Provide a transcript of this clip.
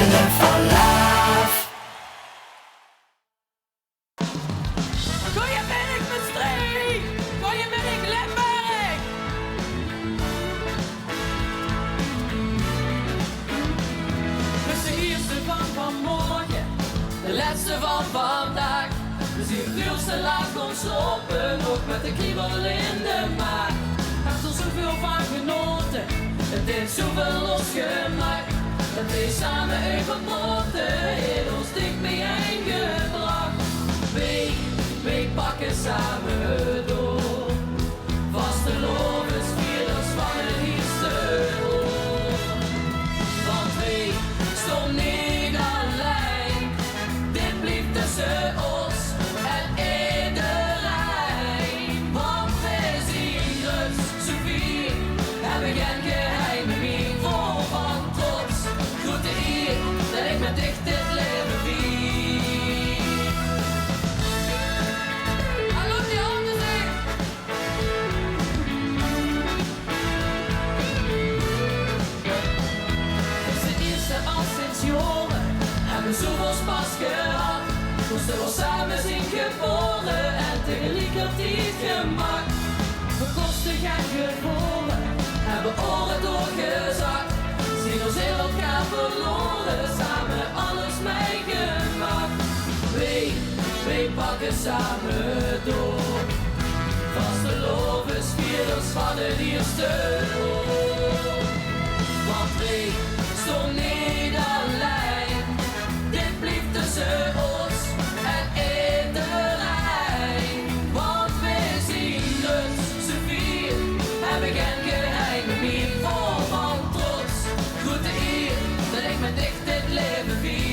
Willen van Laaf. Goeie ben ik met Streek, goeie ben ik Limburg. Dus de eerste van vanmorgen, de laatste van vandaag. We zien veel te laat ontsloppen, nog met de kriebel in de maag. Heeft er zoveel van genoten, het heeft zoveel losgemaakt. Dat we samen overmoten, heeft ons dik bijeen gebracht. Wij pakken samen door, vaste lovens, vierders van het eerste oor. Want wij stonden niet alleen, dit bleef tussen ons en iedereen. Want wij zien dus zoveel, hebben geen geheimen meer. Vol van trots, grote eer, dat ik met dicht dit leven vier. Hallo die handen zien. Het is de eerste al sinds jaren, hebben zoveel spas gehad. Moesten we samen zijn geboren en tegelijkertijd gemaakt. We kosten geen gevonden, hebben oren doorgezakt. Zien ons in elkaar verloren, samen alles meegemaakt. Wij pakken samen door, vaste lovens, vierders van het eerste oor. Want wij stonden niet alleen, dit bleef tussen ons en iedereen. Want wij zien dus zoveel, hebben geen geheimen meer. Vol van trots, grote eer, dat ik met dicht dit leven vier.